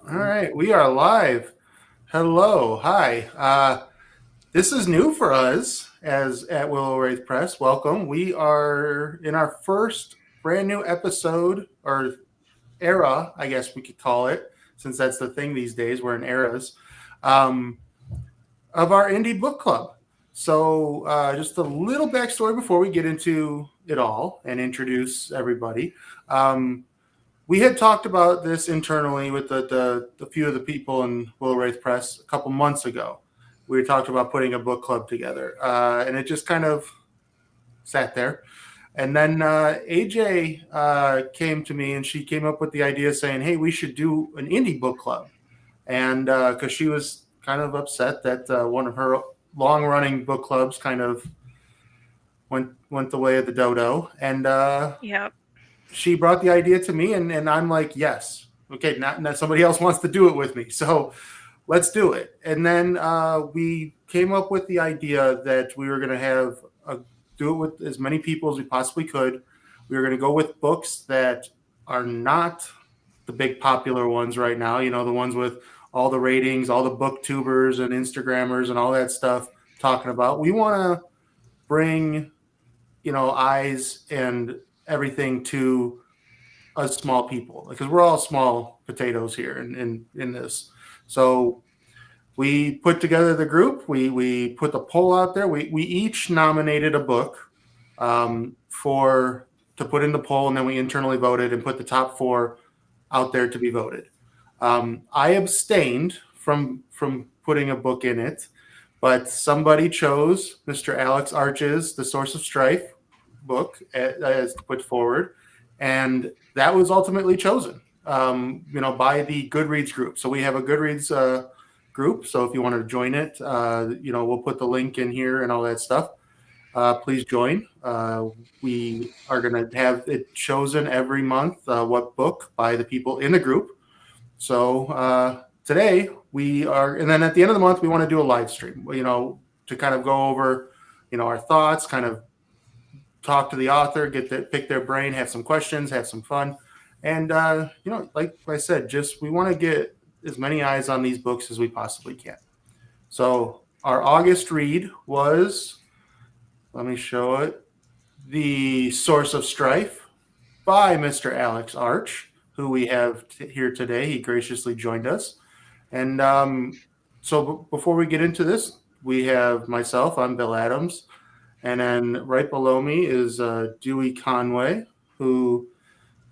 All right, we are live. Hello, hi. This is new for us as at Willow Wraith Press. Welcome. We are in our first brand new episode or era, I guess we could call it, since that's the thing these days. We're in eras um, of our Indie Book Club. So, just a little backstory before we get into it all and introduce everybody. Um, we had talked about this internally with the few of the people in Willow Wraith Press a couple months ago. We talked about putting a book club together, and it just kind of sat there. And then AJ came to me, and she came up with the idea saying, "Hey, we should do an indie book club," and because she was kind of upset that one of her long running book clubs kind of went the way of the dodo, and Yep. she brought the idea to me, and I'm like, yes, okay, not somebody else wants to do it with me, so let's do it. And then we came up with the idea that we were going to do it with as many people as we possibly could. We were going to go with books that are not the big popular ones right now. You know, the ones with all the ratings, all the booktubers and Instagrammers and all that stuff talking about. We want to bring eyes and everything to us small people because we're all small potatoes here in this. So we put together the group. We put the poll out there. We each nominated a book for to put in the poll, and then we internally voted and put the top four out there to be voted. I abstained from putting a book in it, but somebody chose Mr. Alex Arch's The Source of Strife book as put forward, and that was ultimately chosen. By the Goodreads group. So we have a Goodreads group. So if you want to join it, we'll put the link in here and all that stuff. Please join. We are going to have it chosen every month what book by the people in the group. So today we are, and then at the end of the month we want to do a live stream. To kind of go over, our thoughts, kind of talk to the author, pick their brain, have some questions, have some fun, and like I said, just we want to get as many eyes on these books as we possibly can. So our August read was, let me show it, The Source of Strife by Mr. Alex Arch, who we have here today. He graciously joined us. And so before we get into this, we have myself, I'm Bill Adams. And then right below me is Dewey Conway, who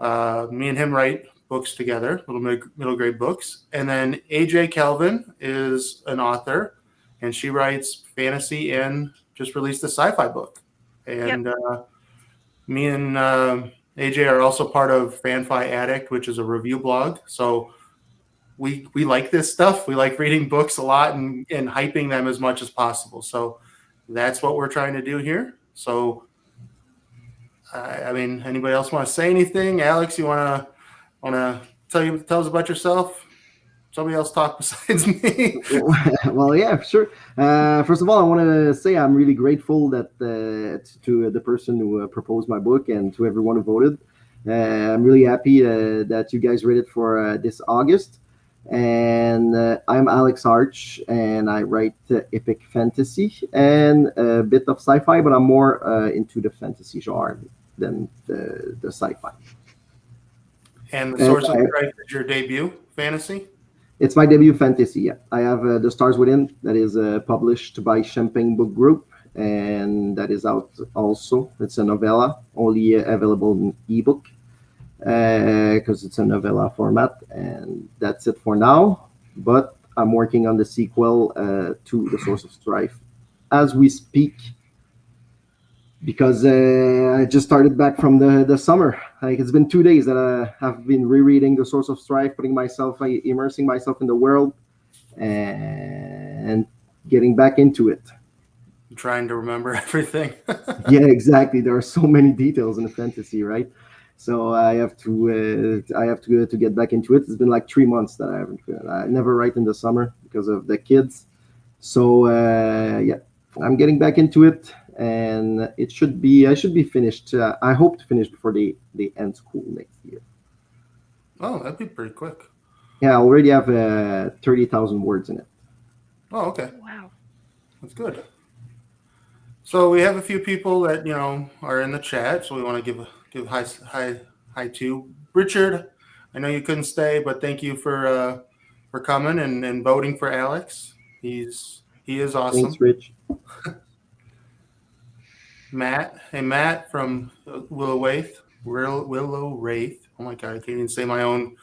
me and him write books together, middle grade books. And then AJ Kelvin is an author, and she writes fantasy and just released a sci-fi book. And me and AJ are also part of FanFi Addict, which is a review blog. So we like this stuff. We like reading books a lot and hyping them as much as possible. So that's what we're trying to do here. So, anybody else want to say anything? Alex, you want to tell us about yourself? Somebody else talk besides me. Well, yeah, sure. First of all, I want to say I'm really grateful that to the person who proposed my book and to everyone who voted. I'm really happy that you guys read it for this August. And I'm Alex Arch, and I write epic fantasy and a bit of sci-fi, but I'm more into the fantasy genre than the sci-fi. And The Source of Strife is your debut fantasy? It's my debut fantasy, yeah. I have The Stars Within, that is published by Champagne Book Group, and that is out also. It's a novella, only available in ebook, because it's a novella format, and that's it for now. But I'm working on the sequel to The Source of Strife as we speak, because I just started back from the summer. Like, it's been 2 days that I have been rereading The Source of Strife, immersing myself in the world, and getting back into it. I'm trying to remember everything. Yeah, exactly. There are so many details in the fantasy, right? So I have to get back into it. It's been like 3 months that I never write in the summer because of the kids. So yeah, I'm getting back into it, and I should be finished. I hope to finish before they end school next year. Oh, that'd be pretty quick. Yeah, I already have 30,000 words in it. Oh, okay. Wow. That's good. So we have a few people that are in the chat, so we want to give hi to Richard. I know you couldn't stay, but thank you for coming and voting for Alex. He is awesome. Thanks, Rich. Matt, hey Matt from Willow Wraith. Willow Wraith. Oh my god, I can't even say my own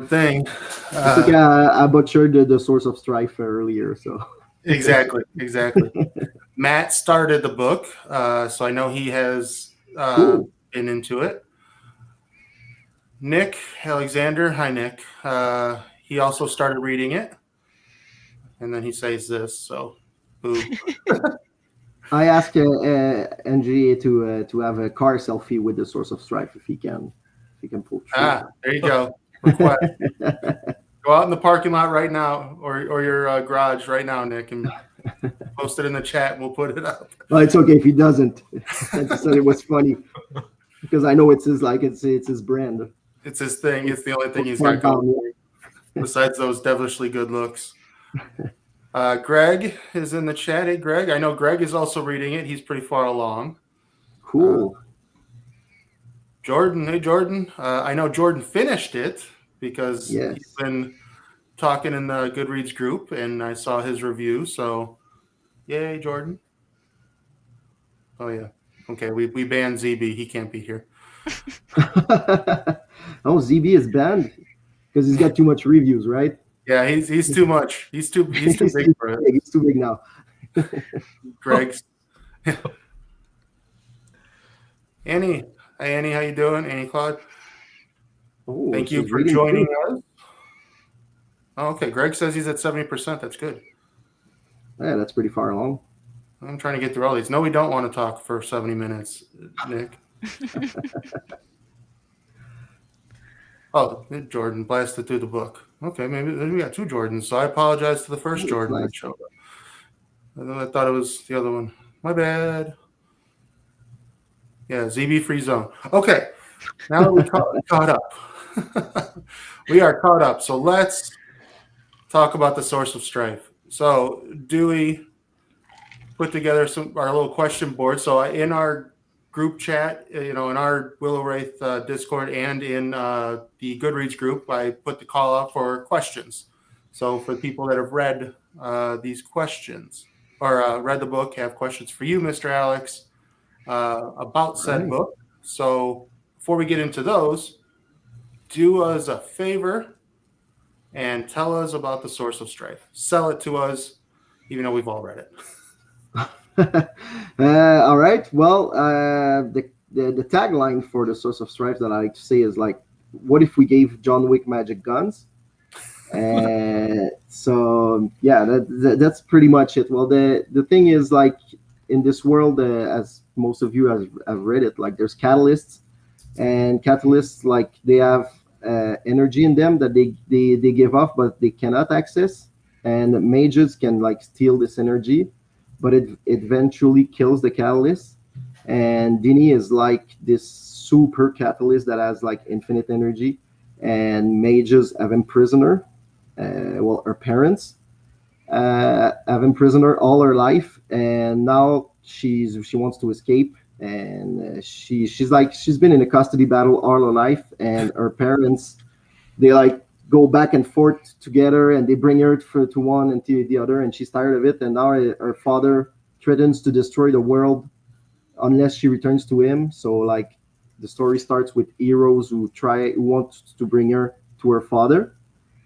thing. It's okay. I butchered the source of strife earlier, so. Exactly. Matt started the book, so I know he has Cool. been into it. Nick Alexander, hi Nick. He also started reading it, and then he says this. So, boo. I asked NGA to have a car selfie with the source of strife if he can pull through. There you go. Request. Go out in the parking lot right now, or your garage right now, Nick, and post it in the chat, and we'll put it up. Well, it's okay if he doesn't. I just said it was funny because I know it's his brand. It's his thing. It's the only thing he's got going besides those devilishly good looks. Greg is in the chat. Hey, Greg. I know Greg is also reading it. He's pretty far along. Cool. Jordan. Hey, Jordan. I know Jordan finished it because he's been talking in the Goodreads group, and I saw his review. So, yay, Jordan. Oh, yeah. Okay, we banned ZB. He can't be here. Oh, ZB is banned because he's got too much reviews, right? Yeah, he's too much. He's too big for it. He's too big now. Greg's. Annie. Hey, Annie, how you doing? Annie Claude. Oh, thank you for joining us. Oh, okay, Greg says he's at 70%. That's good. Yeah, that's pretty far along. I'm trying to get through all these. No, we don't want to talk for 70 minutes, Nick. Oh, Jordan blasted through the book. Okay, maybe we got two Jordans. So I apologize to the first Jordan that showed up. And then I thought it was the other one. My bad. Yeah, ZB free zone. Okay, now that we're caught up. We are caught up. So let's talk about the source of strife. So Dewey put together our little question board. So in our group chat, in our Willow Wraith Discord and in the Goodreads group, I put the call out for questions. So for people that have read these questions or read the book, have questions for you, Mr. Alex, about said book. So before we get into those, do us a favor and tell us about the source of strife. Sell it to us, even though we've all read it. All right. Well, the tagline for the source of strife that I like to say is like, what if we gave John Wick magic guns? So yeah, that's pretty much it. Well, the thing is, like, in this world, as most of you have read it, like there's catalysts, and catalysts, like, they have energy in them that they give off, but they cannot access, and mages can like steal this energy, but it eventually kills the catalyst. And Dini is like this super catalyst that has like infinite energy, and mages have imprisoned her. Her parents have imprisoned her all her life, and now she wants to escape. And she's been in a custody battle all her life, and her parents, they like go back and forth together, and they bring her to one and to the other, and she's tired of it. And now her father threatens to destroy the world unless she returns to him. So like the story starts with heroes who want to bring her to her father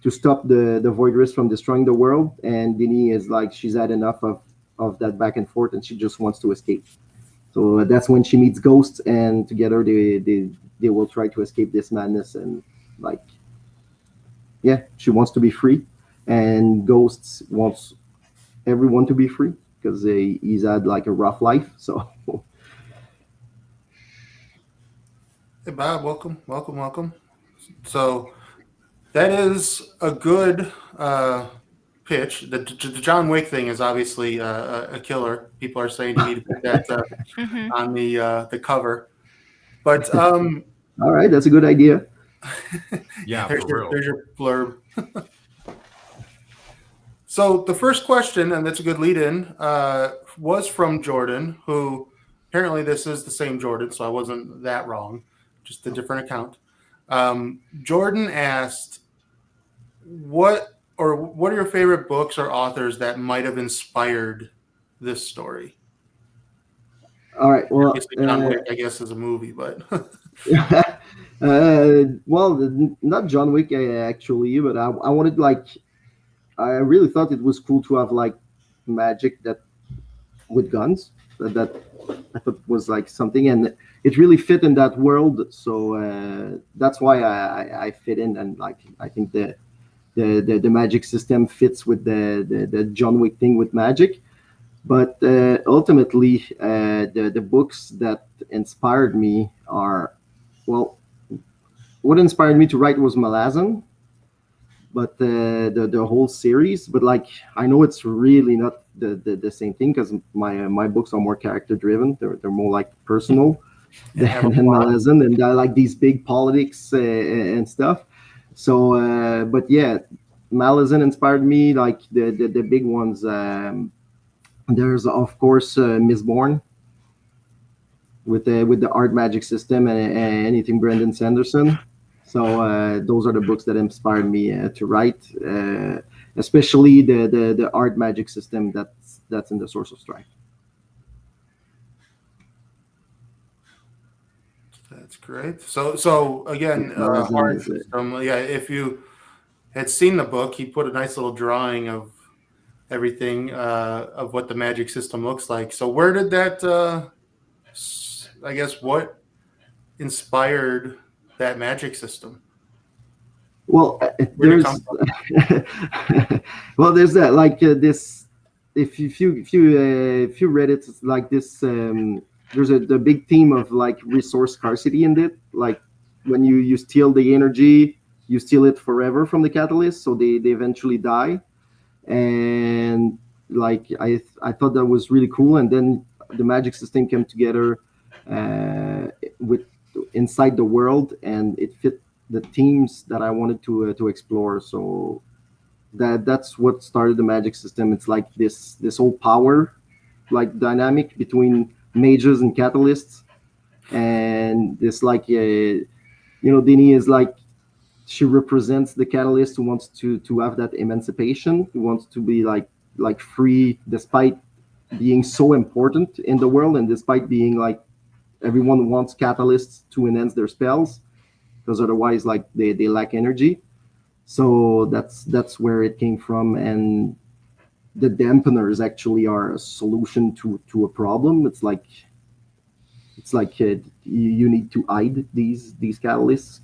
to stop the Voidress from destroying the world. And Dini is like, she's had enough of that back and forth, and she just wants to escape. So that's when she meets Ghosts, and together they will try to escape this madness. And like, yeah, she wants to be free, and Ghosts wants everyone to be free because he's had like a rough life. So hey Bob, welcome. So that is a good pitch. The John Wick thing is obviously a killer. People are saying you need to put that on the cover. But all right, that's a good idea. Yeah, there's for your, real. there's your blurb. So the first question, and that's a good lead-in, was from Jordan, who apparently this is the same Jordan, so I wasn't that wrong, just a different account. Jordan asked, what are your favorite books or authors that might have inspired this story? All right. Well, Obviously, John Wick, I guess, is a movie, but well, not John Wick actually, but I wanted like I really thought it was cool to have like magic that with guns that I thought was like something, and it really fit in that world. So that's why I fit in, and like I think the magic system fits with the John Wick thing with magic. But ultimately, the books that inspired me are, well, what inspired me to write was Malazan, but the whole series. But like, I know it's really not the same thing because my books are more character driven. They're more like personal than Malazan, and I like these big politics and stuff. So, but yeah, Malazan inspired me. Like the big ones. There's of course Mistborn with the art magic system and anything Brendan Sanderson. So those are the books that inspired me to write, especially the art magic system that's in the Source of Strife. That's great. So again, art system. Yeah, if you had seen the book, he put a nice little drawing of everything of what the magic system looks like. So where did that? I guess what inspired that magic system? Well, there's well, there's that like this. If you read it, it's like this. There's the big theme of like resource scarcity in it. Like when you steal the energy, you steal it forever from the catalyst, so they eventually die. And like I thought that was really cool. And then the magic system came together with inside the world, and it fit the themes that I wanted to explore. So that's what started the magic system. It's like this whole power like dynamic between mages and catalysts, and this like Dini is like, she represents the catalyst who wants to have that emancipation, who wants to be like free despite being so important in the world, and despite being like everyone wants catalysts to enhance their spells because otherwise like they lack energy. So that's where it came from. And the dampeners actually are a solution to a problem. It's like you need to hide these catalysts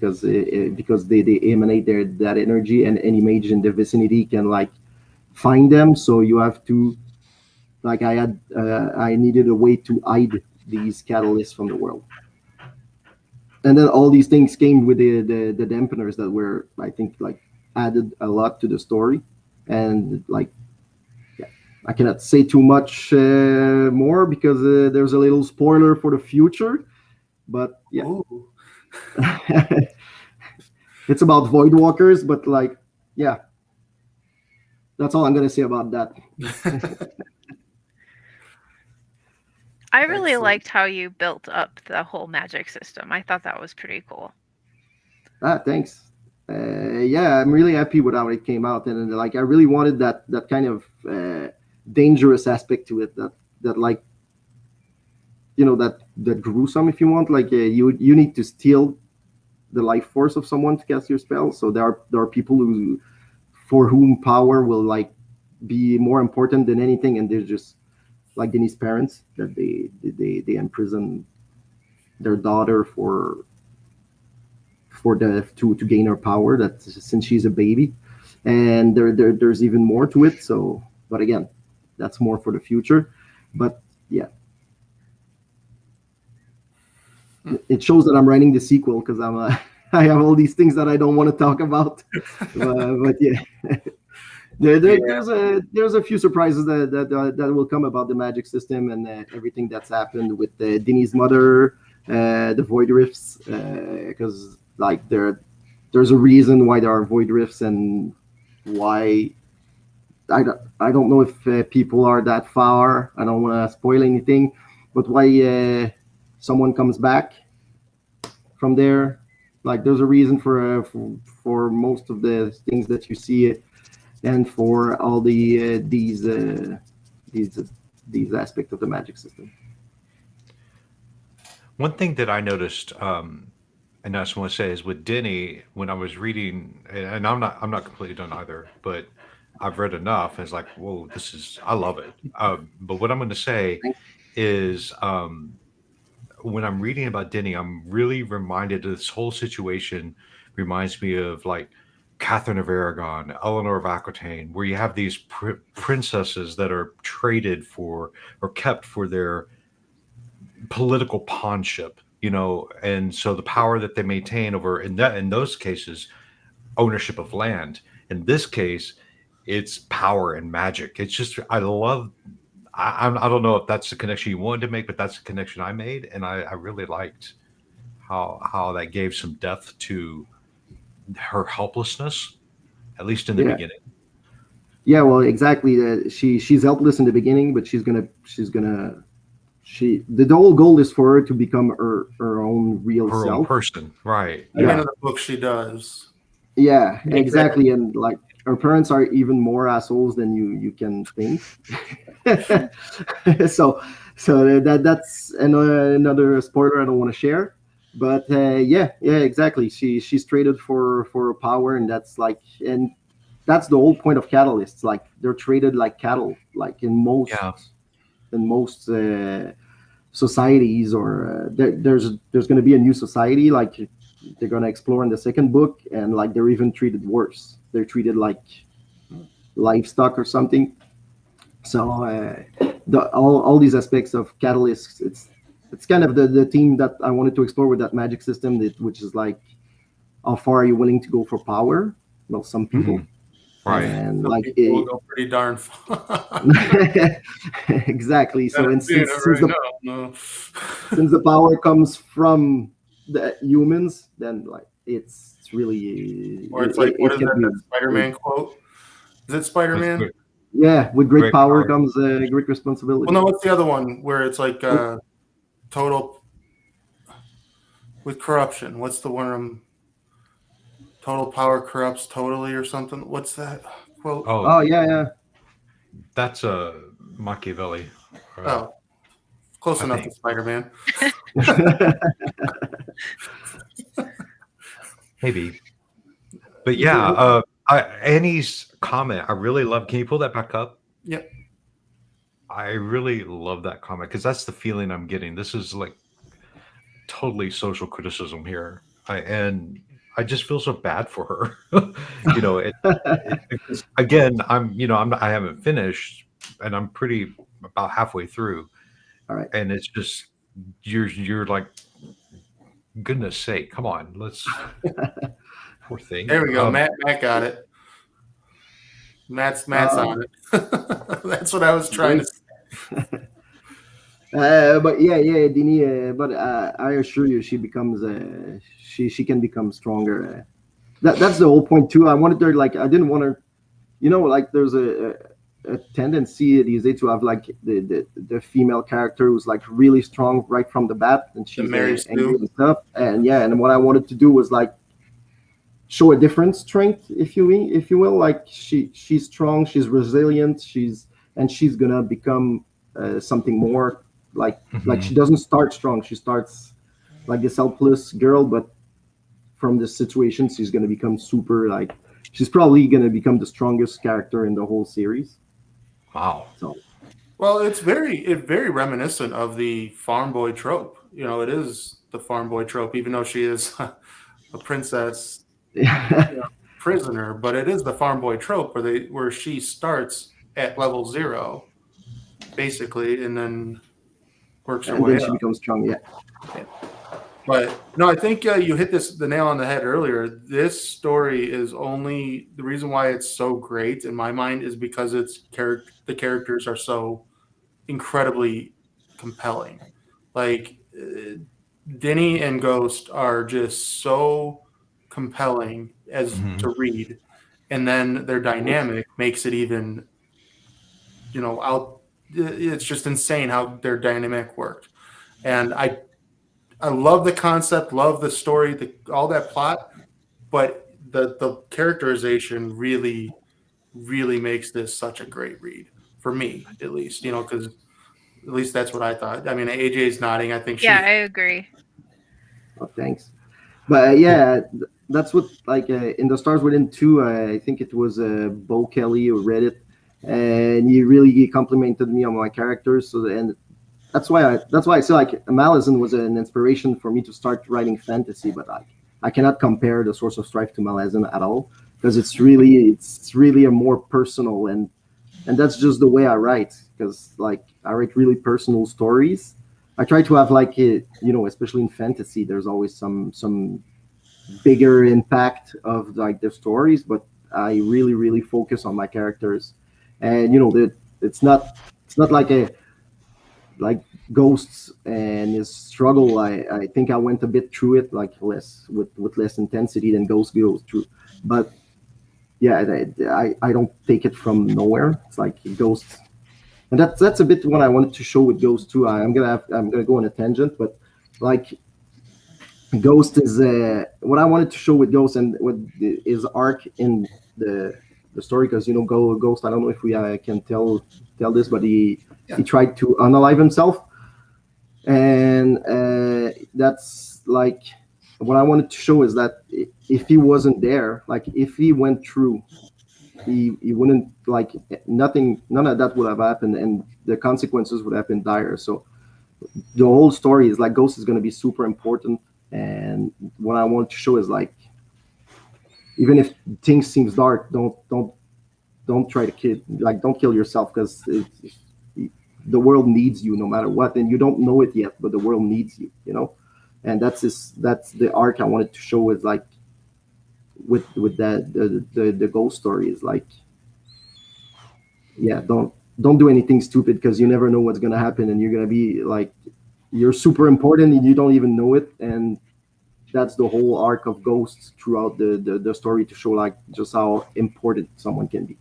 because they emanate that energy, and any mage in the vicinity can like find them. So you have to like I needed a way to hide these catalysts from the world. And then all these things came with the dampeners that were, I think, like added a lot to the story. And like, yeah, I cannot say too much more because there's a little spoiler for the future. But yeah, it's about void walkers. But like, yeah, that's all I'm gonna say about that. I really liked how you built up the whole magic system. I thought that was pretty cool. Thanks. Yeah, I'm really happy with how it came out, and like I really wanted that kind of dangerous aspect to it. That like, that gruesome, if you want. Like you need to steal the life force of someone to cast your spell. So there are people for whom power will like be more important than anything, and they're just like Denny's parents, that they imprison their daughter to gain her power, that since she's a baby. And there's even more to it. So, but again, that's more for the future. But yeah, it shows that I'm writing the sequel because I have all these things that I don't want to talk about. But yeah. There's a few surprises that will come about the magic system and everything that's happened with Denny's mother, the Void Rifts, because like there's a reason why there are void rifts and why. I don't know if people are that far. I don't want to spoil anything, but why someone comes back from there? Like there's a reason for most of the things that you see, and for all these aspects of the magic system. One thing that I noticed, and I just want to say, is with Denny, when I was reading, and I'm not completely done either, but I've read enough. And it's like, whoa, I love it. But what I'm going to say is, when I'm reading about Denny, I'm really reminded of this whole situation. Reminds me of like Catherine of Aragon, Eleanor of Aquitaine, where you have these princesses that are traded for or kept for their political pawnship, and so the power that they maintain over in those cases, ownership of land. In this case, it's power and magic. It's just I don't know if that's the connection you wanted to make, but that's the connection I made, and I really liked how that gave some depth to her helplessness, at least in the beginning. Yeah, well, exactly. She's helpless in the beginning, but the whole goal is for her to become her own real self. Her own person, right? At the end of the book, she does. Yeah, exactly. And like her parents are even more assholes than you can think. so that's another spoiler I don't want to share. But yeah, exactly. She's traded for power, and that's the whole point of catalysts. Like they're traded like cattle, like in most societies, or there's going to be a new society like they're going to explore in the second book, and like they're even treated worse. They're treated like livestock or something. So all these aspects of catalysts, it's kind of the theme that I wanted to explore with that magic system, which is like, how far are you willing to go for power? Well, some people. Mm-hmm. Right. And some like people go pretty darn far. Exactly. So since the power comes from the humans, then like it's really. Or it's like, what is that Spider-Man quote? Is it Spider-Man? Yeah, with great power comes great responsibility. Well, no, what's the other one where it's like total with corruption? What's the one? Total power corrupts totally, or something. What's that quote? Oh yeah. That's Machiavelli. Oh, close enough to Spider-Man. Maybe, but yeah. Annie's comment, I really love. Can you pull that back up? Yep. I really love that comment because that's the feeling I'm getting. This is like totally social criticism here, and I just feel so bad for her. Again, I haven't finished, and I'm pretty about halfway through. All right, and it's just you're like, goodness sake, come on, let's. Poor thing. There we go. Matt got it. Matt's on it. That's what I was trying to say. But yeah, Dini. But I assure you, she becomes she can become stronger. That's the whole point too. I wanted her I didn't want her, like there's a tendency these days to have like the female character who's like really strong right from the bat, and she's angry and stuff. And what I wanted to do was like show a different strength, if you will. Like she's strong, she's resilient, she's gonna become something more. Like she doesn't start strong. She starts like this helpless girl, but from this situation, she's gonna become super. Like she's probably gonna become the strongest character in the whole series. Wow. So, well, it's very reminiscent of the farm boy trope. It is the farm boy trope, even though she is a princess. Prisoner, but it is the farm boy trope where she starts at level 0 basically, and then works her way up. She becomes strong. Yeah. But no, I think you hit the nail on the head earlier. This story is only the reason why it's so great in my mind is because the characters are so incredibly compelling. Like Denny and Ghost are just so compelling as Mhm. to read, and then their dynamic makes it even, out. It's just insane how their dynamic worked, and I love the concept, love the story, all that plot, but the characterization really, really makes this such a great read for me, at least. Because at least that's what I thought. I mean, AJ's nodding. I think Yeah, she. I agree. Oh, thanks. But yeah, that's what like in the Stars Within 2. I think it was Bo Kelly who read it, and he complimented me on my characters. So and that's why I say like Malazan was an inspiration for me to start writing fantasy. But I cannot compare the Source of Strife to Malazan at all because it's really a more personal and that's just the way I write because like I write really personal stories. I try to have like especially in fantasy, there's always some bigger impact of like the stories, but I really focus on my characters, and it's not like Ghosts and his struggle. I think I went a bit through it like less with less intensity than Ghost goes through, but yeah, I don't take it from nowhere. It's like Ghosts, and that's a bit what I wanted to show with Ghost too. I'm gonna go on a tangent, but like Ghost is what I wanted to show with Ghost and with his arc in the story because Ghost. I don't know if we can tell this, but he tried to unalive himself, and that's like what I wanted to show is that if he wasn't there, like if he went through, he wouldn't like none of that would have happened, and the consequences would have been dire. So the whole story is like Ghost is going to be super important, and what I want to show is like even if things seems dark, don't try to don't kill yourself because the world needs you no matter what, and you don't know it yet, but the world needs you, and that's the arc I wanted to show is like with that the Ghost story is like yeah don't do anything stupid because you never know what's gonna happen and you're gonna be like you're super important and you don't even know it, and that's the whole arc of Ghosts throughout the story to show like just how important someone can be.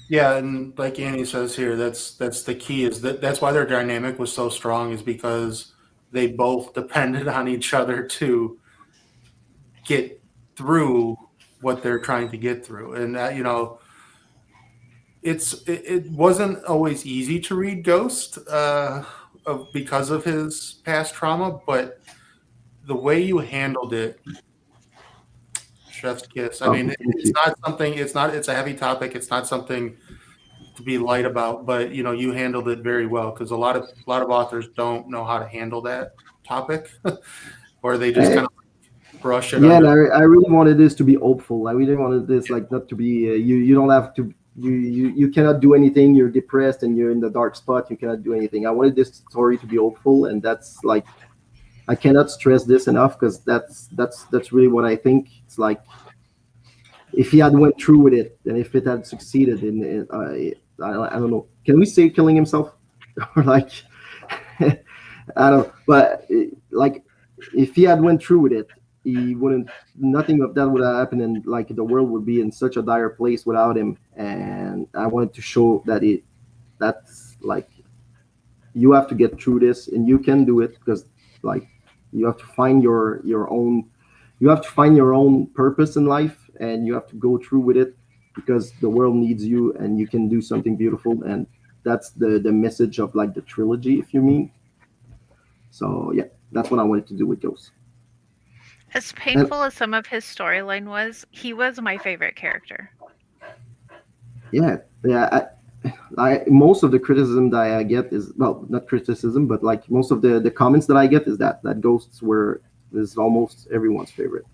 Yeah, and like Annie says here, that's the key. Is that's why their dynamic was so strong, is because they both depended on each other to get through what they're trying to get through, and it wasn't always easy to read Ghost because of his past trauma, but the way you handled it, chef's kiss. I Oh, mean, thank it's you. not something. It's a heavy topic. It's not something to be light about, but you handled it very well because a lot of authors don't know how to handle that topic, or they just kind of brush it Yeah, and under. I really wanted this to be hopeful. I really wanted this like not to be you don't have to you cannot do anything. You're depressed and you're in the dark spot. You cannot do anything. I wanted this story to be hopeful, and that's like I cannot stress this enough because that's really what I think. It's like if he had went through with it and if it had succeeded I don't know. Can we say killing himself or like I don't know, but like if he had went through with it, he wouldn't. Nothing of that would have happened, and like the world would be in such a dire place without him. And I wanted to show that that's like you have to get through this, and you can do it because like you have to find your own. You have to find your own purpose in life, and you have to go through with it because the world needs you, and you can do something beautiful. And that's the message of like the trilogy, if you mean. So yeah, that's what I wanted to do with those. As And painful as some of his storyline was, he was my favorite character. yeah. I most of the criticism that I get is well, not criticism, but like most of the comments that I get is that Ghosts is almost everyone's favorite.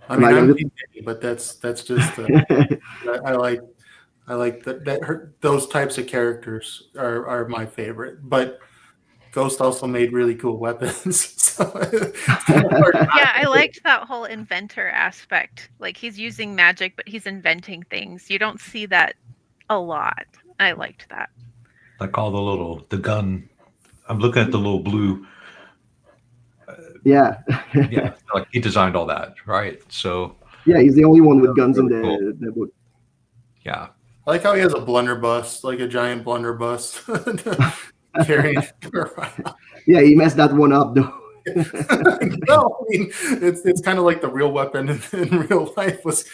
I And mean, I love I'm it. Team Danny, but that's just I like that those types of characters are my favorite. But Ghost also made really cool weapons, so it's kind of hard. Yeah, I liked that whole inventor aspect. Like he's using magic, but he's inventing things. You don't see that a lot. I liked that. Like all the gun. I'm looking at the little blue Yeah. Yeah, like he designed all that, right? So Yeah, he's the only one with guns in really cool. the book. Yeah. I like how he has a blunderbuss, like a giant blunderbuss, carrying it around. Yeah, he messed that one up though. No, I mean it's kind of like the real weapon in real life was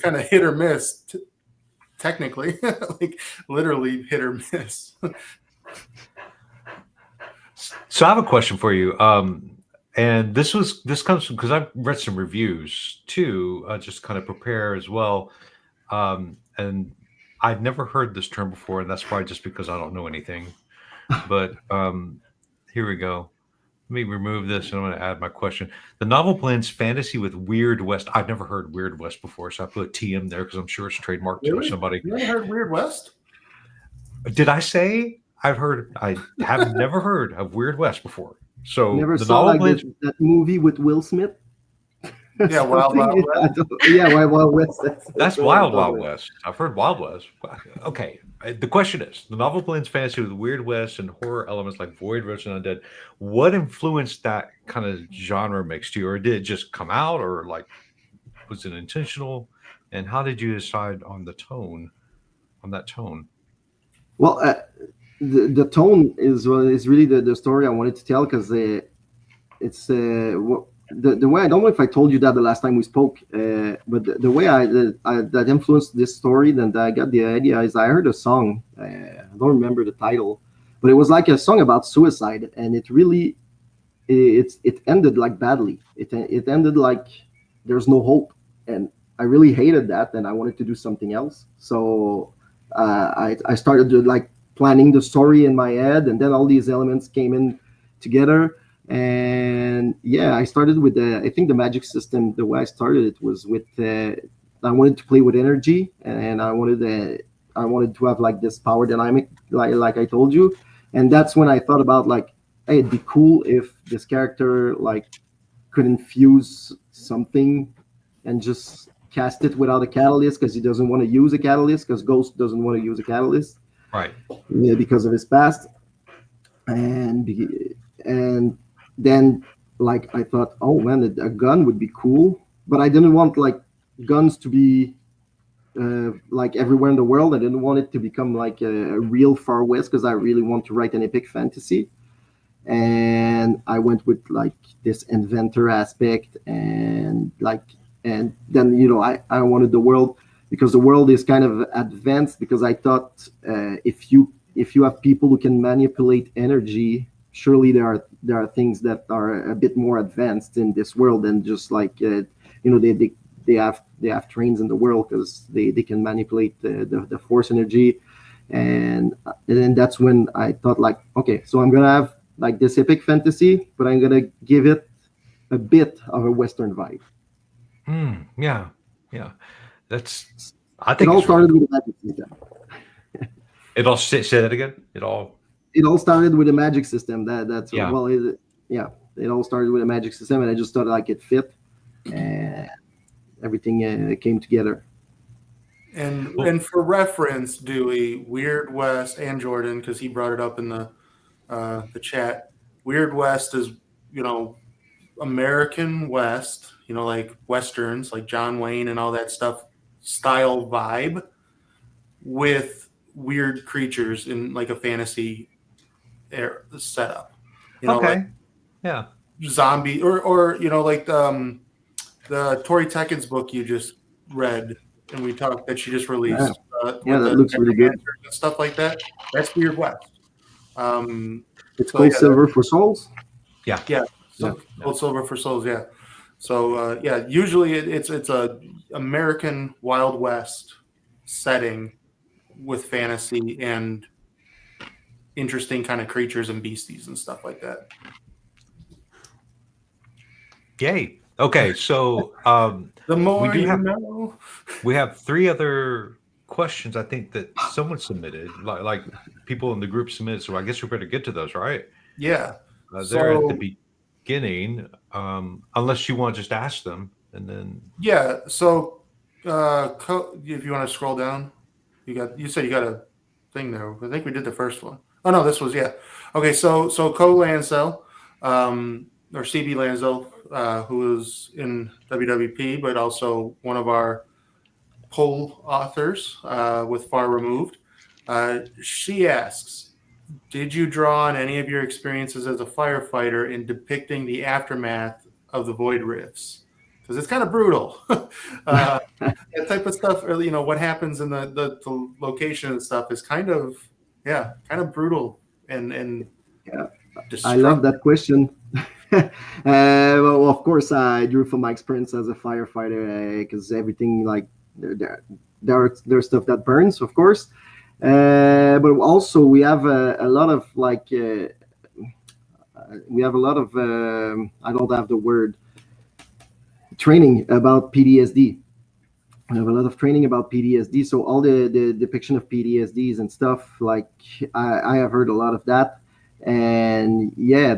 kind of hit or miss, technically, like literally hit or miss. So I have a question for you. And this comes from because I've read some reviews too, just kind of prepare as well. And I'd never heard this term before, and that's probably just because I don't know anything. But here we go. Let me remove this, and I'm going to add my question. The novel blends fantasy with Weird West. I've never heard Weird West before, so I put TM there because I'm sure it's trademarked to Really? somebody. You ever heard Weird West? Did I say I've heard? I have never heard of Weird West before. So Never the saw novel like blends. that movie with Will Smith. Yeah, Wild Wild Something- West. Yeah, Wild West. That's what I'm Wild talking Wild about. West. I've heard Wild West. Okay. The question is: the novel blends fantasy with Weird West and horror elements like Void, Rich, and Undead. What influenced that kind of genre mix to you, or did it just come out, or like was it intentional? And how did you decide on the tone? On that tone? Well, the tone is really the story I wanted to tell because it's the way I don't know if I told you that the last time we spoke, but the way that influenced this story, then I got the idea is I heard a song. I don't remember the title, but it was like a song about suicide, and it really it ended like badly. It ended like there's no hope, and I really hated that, and I wanted to do something else. So I started to like planning the story in my head, and then all these elements came in together. And yeah, I started with I think the magic system. The way I started it was with I wanted to play with energy, and I wanted to have like this power dynamic, like I told you, and that's when I thought about like, hey, it'd be cool if this character like could infuse something and just cast it without a catalyst because he doesn't want to use a catalyst because Ghost doesn't want to use a catalyst, Right. Because of his past, and then like I thought, oh man, a gun would be cool, but I didn't want like guns to be like everywhere in the world. I didn't want it to become like a real Far West because I really want to write an epic fantasy. And I went with like this inventor aspect, and then I wanted the world because the world is kind of advanced because I thought if you have people who can manipulate energy, surely there are things that are a bit more advanced in this world than just like they have trains in the world because they can manipulate the force energy, and then that's when I thought like, okay, so I'm gonna have like this epic fantasy, but I'm gonna give it a bit of a Western vibe. Yeah. I think It all it's started really with a magic system. It all say that again. It all started with a magic system. That's Yeah. well, it all started with a magic system, and I just thought like it fit, and everything came together. And for reference, Dewey, Weird West, and Jordan, because he brought it up in the chat. Weird West is American West, like westerns, like John Wayne and all that stuff, style vibe with weird creatures in like a fantasy setup. okay. Like Yeah. zombie or like the Tori Tekkens book you just read and we talked that she just released. Yeah, that looks really good. And stuff like that. That's Weird West. It's called Silver for Souls. Yeah. Gold Silver for Souls. Yeah. So usually it's a American Wild West setting with fantasy and interesting kind of creatures and beasties and stuff like that. Yay. Okay, so The more we know. We have 3 other questions I think that someone submitted, like people in the group submitted. So I guess we better get to those, right? Yeah. They're at the beginning, unless you want to just ask them, and then yeah. So if you want to scroll down, you said you got a thing there. I think we did the first one. Oh no, this was okay. So Co Lancel, or CB Lanzo, who is in WWP, but also one of our poll authors with Far Removed. She asks, did you draw on any of your experiences as a firefighter in depicting the aftermath of the Void Rifts? Because it's kind of brutal. That type of stuff, or, what happens in the location and stuff is kind of brutal and Yeah. I destructive. love that question. Well, of course, I drew from my experience as a firefighter because everything like there's stuff that burns, of course, but also we have a lot of I don't have the word, training about PTSD. I have a lot of training about PTSD, so all the depiction of PTSDs and stuff, like I have heard a lot of that. And yeah,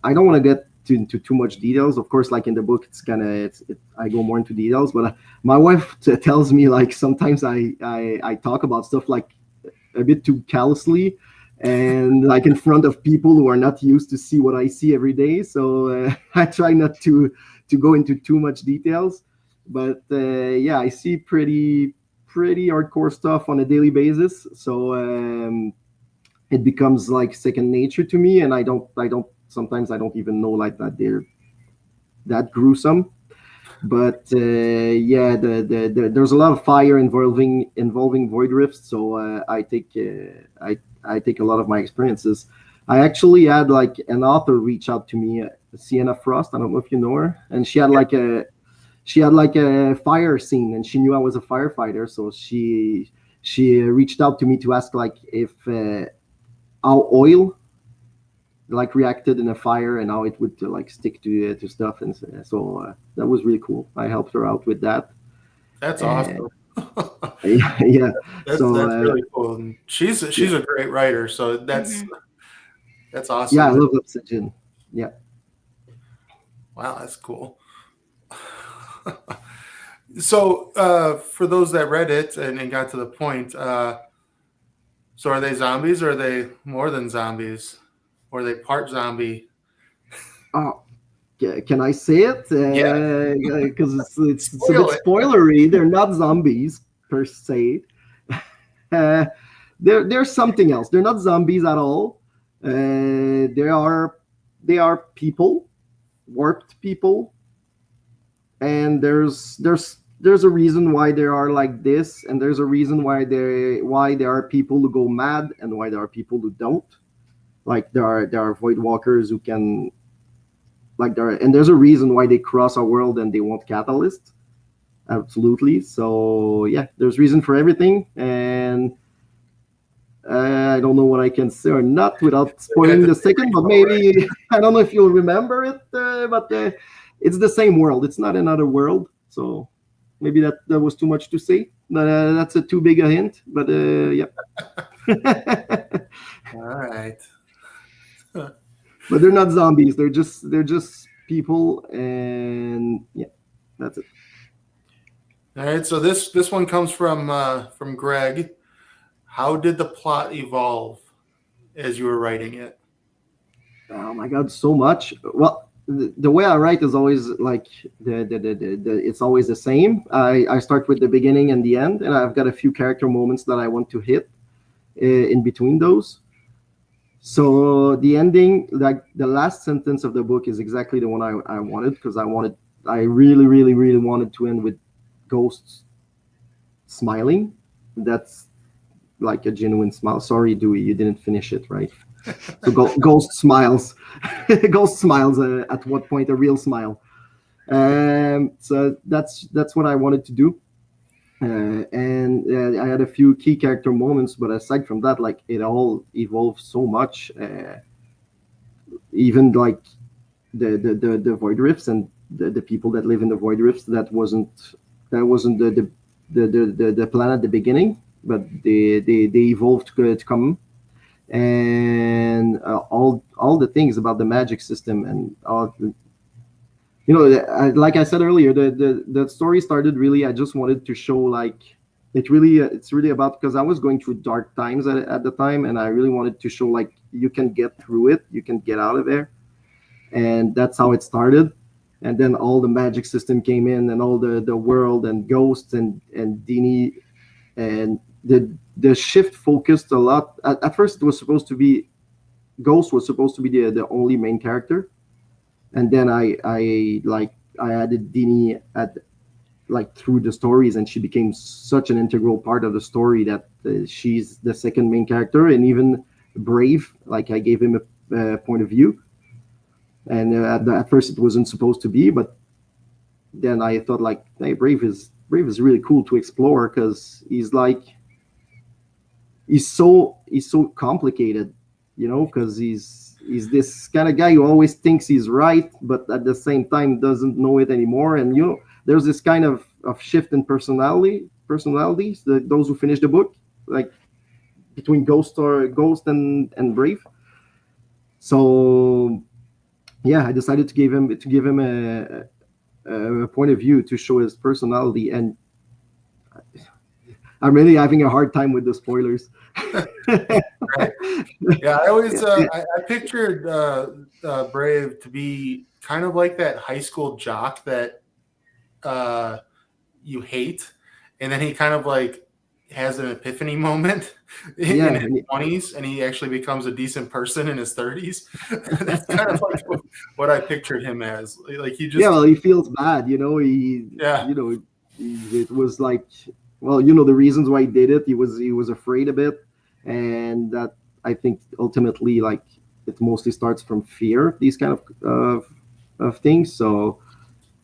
I don't want to get into too much details. Of course, like in the book, I go more into details. But my wife tells me like sometimes I talk about stuff like a bit too callously, and like in front of people who are not used to see what I see every day. So I try not to go into too much details. But yeah, I see pretty hardcore stuff on a daily basis. So. It becomes like second nature to me, and I don't sometimes I don't even know like that they're that gruesome. But yeah, there's a lot of fire involving Void Rifts, so I take a lot of my experiences. I actually had like an author reach out to me, Sienna Frost. I don't know if you know her, and she had like a fire scene, and she knew I was a firefighter, so she reached out to me to ask like if how oil like reacted in a fire and how it would like stick to stuff, and so that was really cool. I helped her out with that. That's awesome. Yeah. That's really cool. And she's a great writer, so that's awesome. Yeah, I love Obsidian. Yeah. Wow, that's cool. So for those that read it and got to the point, so are they zombies, or are they more than zombies? Or are they part zombie? Oh, can I say it? Yeah. Because it's a bit spoilery. They're not zombies per se. They're something else. They're not zombies at all. They are people, warped people, and there's a reason why they are like this, and there's a reason why there are people who go mad and why there are people who don't. Like there are void walkers who can, like and there's a reason why they cross our world and they want catalyst. Absolutely. So yeah, there's reason for everything, and I don't know what I can say or not without spoiling the second, but maybe I don't know if you'll remember it, but it's the same world. It's not another world, so maybe that was too much to say. That's a too big a hint, but yeah. All right. But they're not zombies. They're just people, and yeah, that's it. All right. So this one comes from Greg. How did the plot evolve as you were writing it? Oh my God, so much. Well, the way I write is always like it's always the same. I start with the beginning and the end, and I've got a few character moments that I want to hit in between those. So the ending, like the last sentence of the book, is exactly the one I wanted, because I really, really, really wanted to end with ghosts smiling. That's like a genuine smile. Sorry, Dewey, you didn't finish it, right? So ghost smiles. Ghost smiles at what point a real smile. So that's what I wanted to do. And I had a few key character moments, but aside from that, like it all evolved so much. Even like the Void Rifts and the people that live in the Void Rifts, that wasn't the plan at the beginning, but they evolved to come. And all the things about the magic system and all. Like I said earlier, the story started really. I just wanted to show like it's really about, because I was going through dark times at the time, and I really wanted to show like you can get through it, you can get out of there. and that's how it started. And then all the magic system came in, and all the world and ghosts and Dini, and the shift focused a lot. At first, it was supposed to be Ghost was supposed to be the only main character, and then I added Dini at like through the stories, and she became such an integral part of the story that she's the second main character. And even Brave, like I gave him a point of view, and at first it wasn't supposed to be, but then I thought like, hey, Brave is really cool to explore, because he's so complicated, because he's this kind of guy who always thinks he's right, but at the same time doesn't know it anymore. And there's this kind of shift in personalities, those who finish the book, like between Ghost and Brave. So yeah, I decided to give him a point of view to show his personality, and I'm really having a hard time with the spoilers. Right. Yeah, I always I pictured Brave to be kind of like that high school jock that you hate, and then he kind of like has an epiphany moment in his 20s, and he actually becomes a decent person in his 30s. That's kind of like what I pictured him as. Like he just he feels bad, it was like, the reasons why he did it. He was afraid a bit, and that I think ultimately, like, it mostly starts from fear, these kind of things. So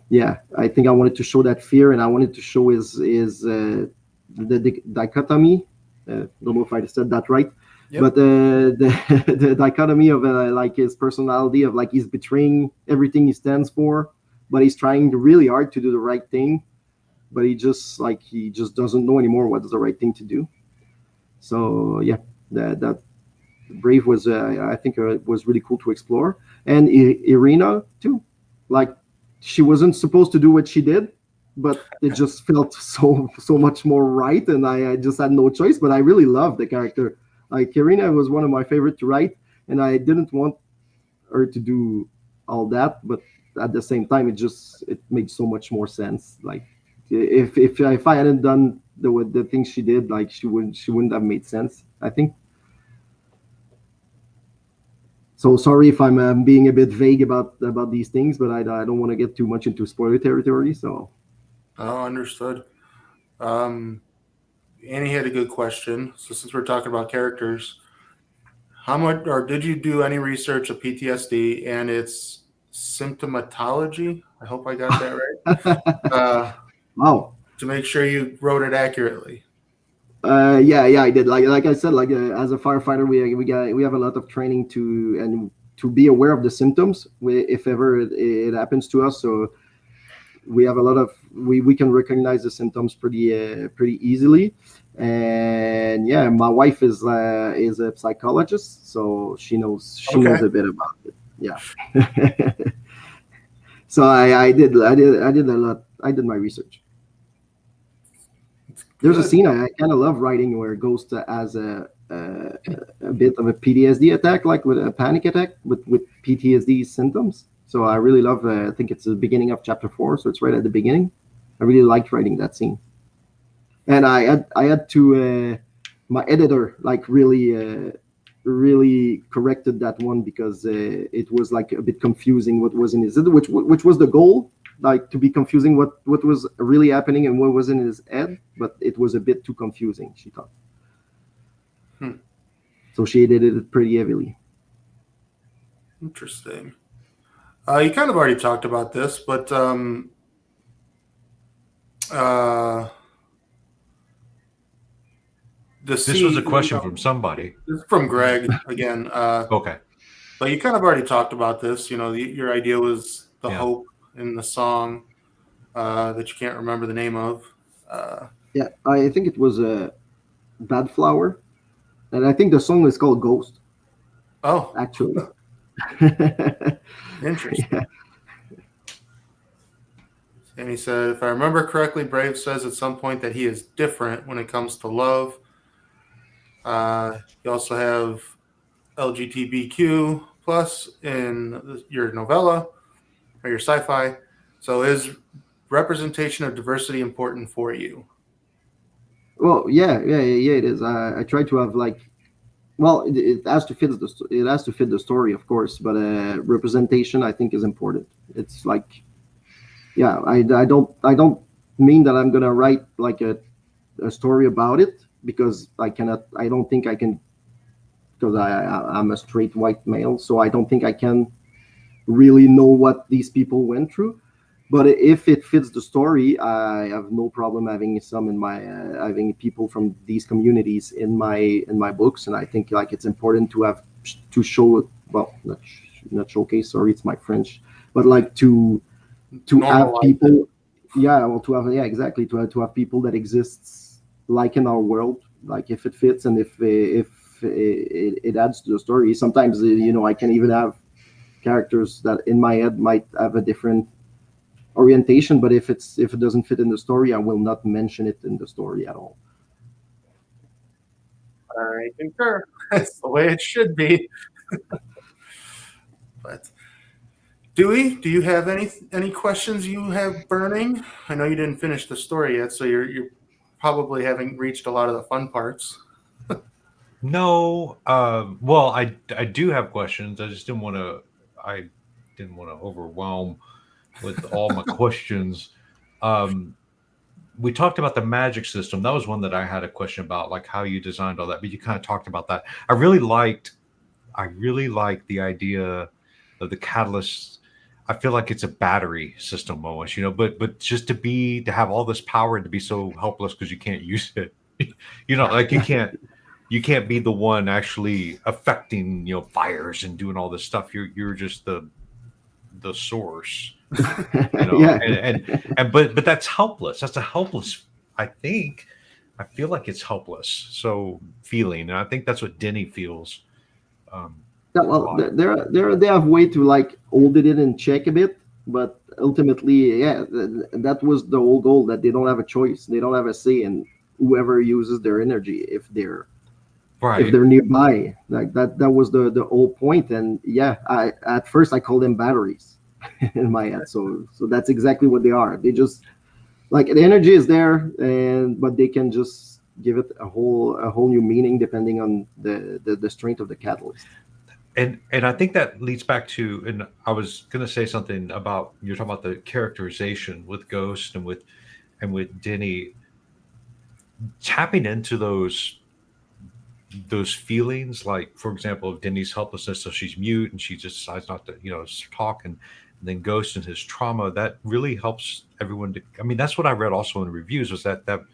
yeah, I think I wanted to show that fear, and I wanted to show his the dichotomy. Don't know if I said that right. Yep. But the dichotomy of like his personality, of like he's betraying everything he stands for, but he's trying really hard to do the right thing, but he just doesn't know anymore what is the right thing to do. So yeah, that Brave was I think was really cool to explore. And Irina too, like she wasn't supposed to do what she did, but it just felt so much more right, and I just had no choice. But I really loved the character. Like Irina was one of my favorite to write, and I didn't want her to do all that, but at the same time, it made so much more sense. Like if I hadn't done the things she did, like she wouldn't have made sense, I think. So sorry if I'm being a bit vague about these things, but I don't want to get too much into spoiler territory. So. Oh, understood. Annie had a good question. So since we're talking about characters, how much, or did you do any research of PTSD and its symptomatology? I hope I got that right. Wow. To make sure you wrote it accurately. Yeah, I did. Like I said, like as a firefighter, we have a lot of training to be aware of the symptoms if ever it happens to us. So we have a lot of we can recognize the symptoms pretty easily. And yeah, my wife is a psychologist, so she knows a bit about it. Yeah. So I did a lot. I did my research. There's a scene I kind of love writing where Ghost has a bit of a PTSD attack, like with a panic attack with PTSD symptoms. So I really love. I think it's the beginning of chapter 4, so it's right at the beginning. I really liked writing that scene, and I had to my editor like really corrected that one, because it was like a bit confusing what was in his head, which was the goal, like to be confusing what was really happening and what was in his head, but it was a bit too confusing, she thought. So she edited it pretty heavily. Interesting. You kind of already talked about this, but this was a question from somebody. This is from Greg again. Okay. But you kind of already talked about this. Your idea was the hope in the song that you can't remember the name of. Yeah, I think it was Bad Flower, and I think the song is called Ghost. Oh, actually. Interesting. Yeah. And he said, if I remember correctly, Brave says at some point that he is different when it comes to love. You also have LGBTQ plus in your novella or your sci-fi. So is representation of diversity important for you? Well, yeah, it is. I try to have like, well, it has to fit it has to fit the story, of course, but representation I think is important. It's like, yeah, I don't mean that I'm gonna write like a story about it, because I don't think I can, because I'm a straight white male, so I don't think I can really know what these people went through. But if it fits the story, I have no problem having some in my having people from these communities in my books. And I think like it's important to have to show, well, not showcase, sorry, it's my French, but like to have Normalize people, yeah, well, to have, yeah, exactly, to have people that exists like in our world, like if it fits and if it adds to the story. Sometimes I can even have characters that in my head might have a different orientation, but if it doesn't fit in the story, I will not mention it in the story at all. I concur. That's the way it should be. But Dewey, do you have any questions you have burning? I know you didn't finish the story yet, so you're probably haven't reached a lot of the fun parts. No, well, I do have questions. I just didn't want to. I didn't want to overwhelm with all my questions. We talked about the magic system. That was one that I had a question about, like how you designed all that. But you kind of talked about that. I really liked the idea of the catalyst. I feel like it's a battery system almost, but just to have all this power and to be so helpless because you can't use it. Like you can't be the one actually affecting, fires and doing all this stuff. You're just the source. Yeah. But that's helpless. That's a helpless, I feel like it's helpless. So feeling, and I think that's what Denny feels. Well, they have way to like hold it in check a bit, but ultimately, yeah, that was the whole goal, that they don't have a choice. They don't have a say in whoever uses their energy if they're nearby. Like that was the whole point. And yeah, at first I called them batteries in my head. So that's exactly what they are. They just, like, the energy is there, but they can just give it a whole new meaning depending on the strength of the catalyst. And I think that leads back to, and I was going to say something about, you're talking about the characterization with Ghost and with Denny, tapping into those feelings, like, for example, of Denny's helplessness, so she's mute and she just decides not to talk, and then Ghost and his trauma, that really helps everyone to, I mean, that's what I read also in reviews, was that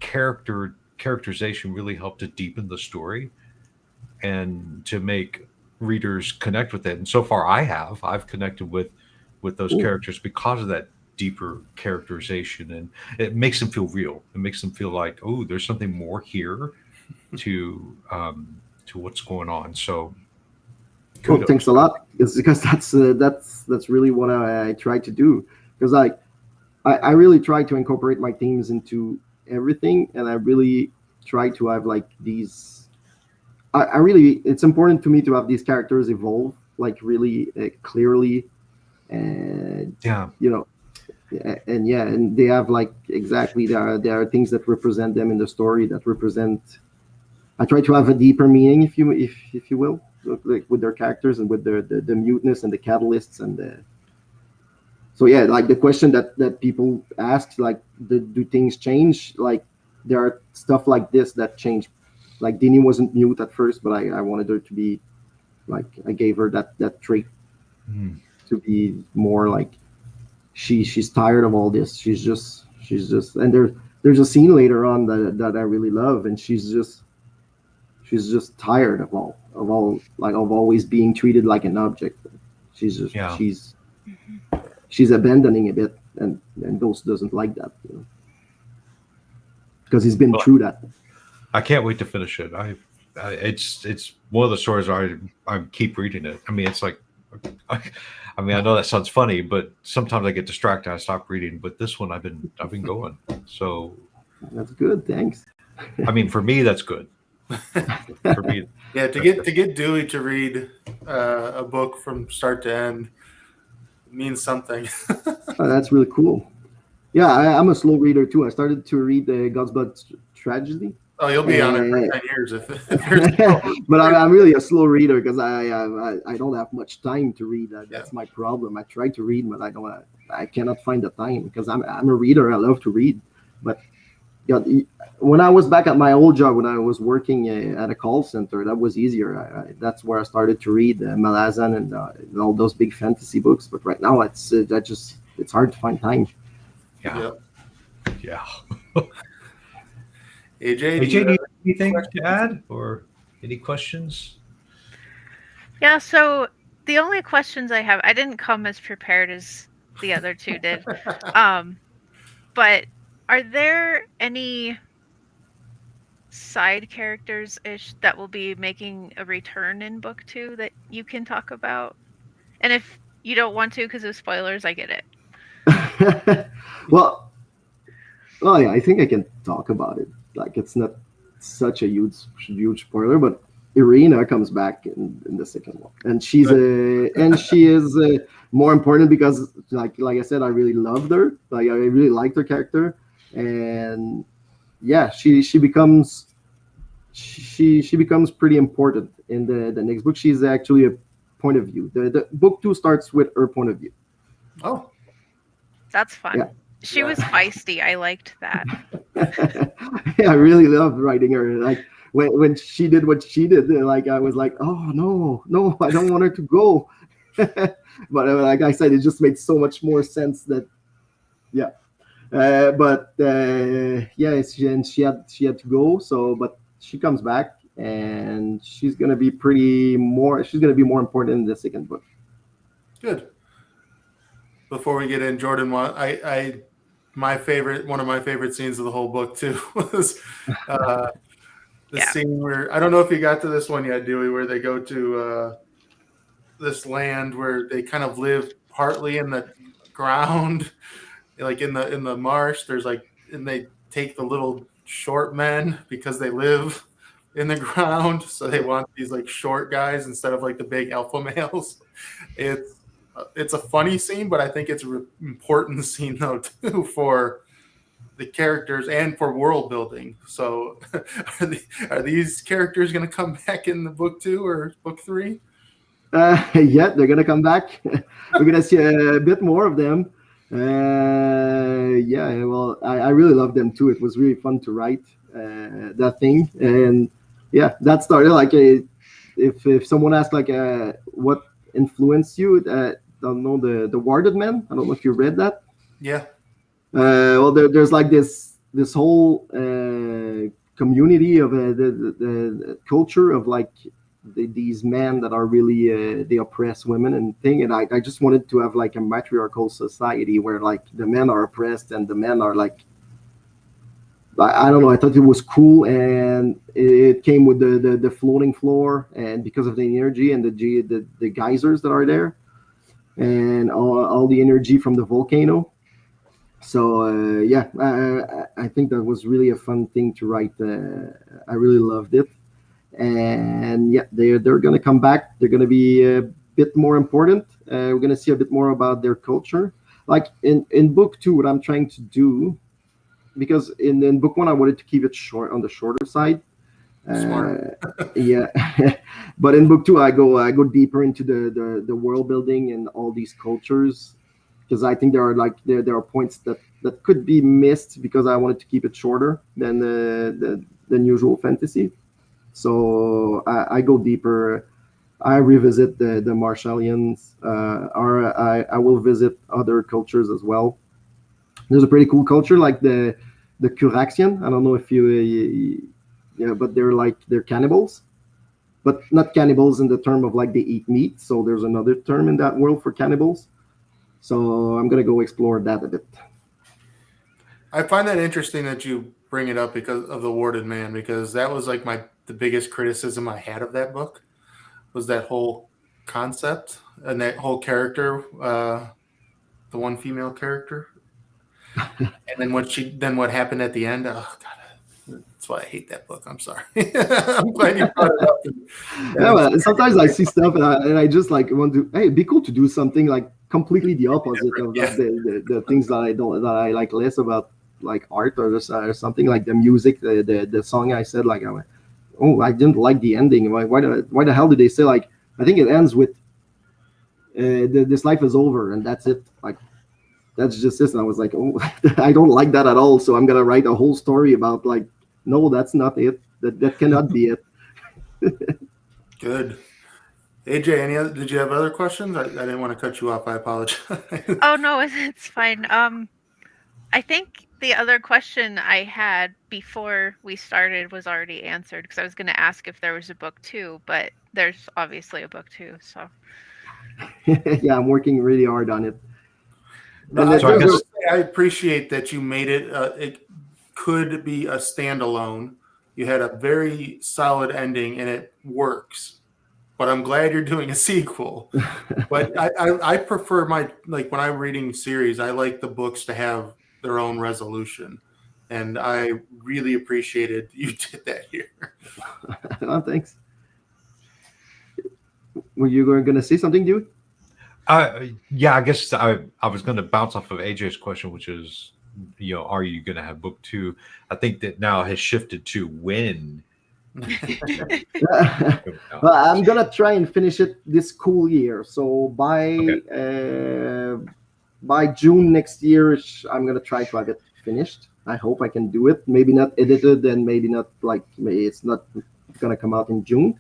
characterization really helped to deepen the story and to make readers connect with it. And so far I've connected with those characters because of that deeper characterization, and it makes them feel real. It makes them feel like, oh, there's something more here to what's going on. So well, thanks a lot. It's because that's really what I try to do, because I really try to incorporate my themes into everything, and I really try to have like these, I really, it's important to me to have these characters evolve like really clearly, and and they have like, exactly, there are things that represent them in the story, that represent, I try to have a deeper meaning, if you will, like with their characters and with the muteness and the catalysts and the. So yeah, like the question that people ask, like, do things change? Like, there are stuff like this that change. Like, Dini wasn't mute at first, but I wanted her to be, like, I gave her that trait to be more like, she's tired of all this. She's just, and there's a scene later on that I really love, and she's just tired of always being treated like an object. She's just she's abandoning a bit, and Ghost doesn't like that, because he's been through that. I can't wait to finish it. It's one of the stories where I keep reading it. I mean, it's like, I know that sounds funny, but sometimes I get distracted. I stop reading. But this one, I've been going. So that's good. Thanks. I mean, for me, that's good. For me, Yeah, to get Dewey to read a book from start to end means something. Oh, that's really cool. Yeah, I'm a slow reader too. I started to read the God's Blood Tragedy. Oh, you'll be on it for Uh, 10 years if you're slow. but I'm really a slow reader because I don't have much time to read. Yeah. That's my problem. I try to read, but I cannot find the time because I'm a reader. I love to read, but yeah, when I was back at my old job, when I was working at a call center, that was easier. That's where I started to read Malazan and all those big fantasy books. But right now, it's hard to find time. yeah, Yep. yeah. AJ, do AJ, you do you have have anything to add or any questions? Yeah, so the only questions I have, I didn't come as prepared as the other two did. But are there any side characters ish that will be making a return in book 2 that you can talk about? And if you don't want to because of spoilers, I get it. well, yeah, I think I can talk about it. Like it's not such a huge spoiler, but Irina comes back in the second one, and she is more important because like I said, I really loved her. Like I really liked her character, and yeah, she becomes pretty important in the next book. She's actually a point of view. The book 2 starts with her point of view. Oh, That's fun. Yeah. She was feisty. I liked that. Yeah, I really loved writing her. Like when she did what she did, like I was like, oh no, I don't want her to go. But like I said, it just made so much more sense that, yeah. Yeah, she had to go. So, but she comes back and she's gonna be more important in the second book. good. Before we get in, Jordan, one of my favorite scenes of the whole book too was the scene where I don't know if you got to this one yet, Dewey, where they go to this land where they kind of live partly in the ground, like in the marsh. There's and they take the little short men because they live in the ground, so they want these like short guys instead of like the big alpha males. It's a funny scene, but I think it's an important scene though too for the characters and for world building. So, are these characters going to come back in the book 2 or book 3? Yeah, they're gonna come back. We're gonna see a bit more of them. Yeah, well, I really love them too. It was really fun to write that thing, and yeah, that started like if someone asked like what influenced you, don't know the Warded Men. I don't know if you read that. Yeah. Well, there's like this whole community of the culture of like these men that are really they oppress women and thing, and I just wanted to have like a matriarchal society where like the men are oppressed and the men are like, I don't know, I thought it was cool, and it came with the floating floor, and because of the energy and the geysers that are there, and all the energy from the volcano. So yeah, I think that was really a fun thing to write. I really loved it, and yeah, they're gonna come back. They're gonna be a bit more important. We're gonna see a bit more about their culture. Like in book 2, what I'm trying to do, because in book 1 I wanted to keep it short, on the shorter side. Smart. Yeah, but in book 2 I go deeper into the world building and all these cultures, because I think there are points that could be missed because I wanted to keep it shorter than usual fantasy. So I go deeper. I revisit the Marshallians, or I will visit other cultures as well. There's a pretty cool culture like the Curaxian. I don't know if yeah, but they're cannibals, but not cannibals in the term of like they eat meat. So there's another term in that world for cannibals. So I'm gonna go explore that a bit. I find that interesting that you bring it up because of the Warded Man, because that was like the biggest criticism I had of that book was that whole concept and that whole character, the one female character, and then what happened at the end. Oh God, That's why I hate that book. I'm sorry. I'm glad you brought it up. Yeah, but sometimes I see stuff and I just like want to. Hey, it'd be cool to do something like completely the opposite of the things that I like less about, like art or something like the music, the song. I said like, oh, I didn't like the ending. Why the hell did they say like? I think it ends with this life is over and that's it. Like that's just this. And I was like, oh, I don't like that at all. So I'm gonna write a whole story about like, no, that's not it. That cannot be it. Good. AJ, did you have other questions? I didn't want to cut you off. I apologize. Oh no, it's fine. I think the other question I had before we started was already answered because I was going to ask if there was a book 2, but there's obviously a book 2. So Yeah, I'm working really hard on it. No, I appreciate that you made it. It could be a standalone. You had a very solid ending, and it works. But I'm glad you're doing a sequel. But I prefer when I'm reading series, I like the books to have their own resolution. And I really appreciated you did that here. Oh, thanks. Were you going to say something, dude? Yeah, I guess I was going to bounce off of AJ's question, which is, are you going to have book 2? I think that now has shifted to when. Well, I'm gonna try and finish it this school year. So by June next year, I'm gonna try to have it finished. I hope I can do it. Maybe not edited, and maybe not it's not gonna come out in June.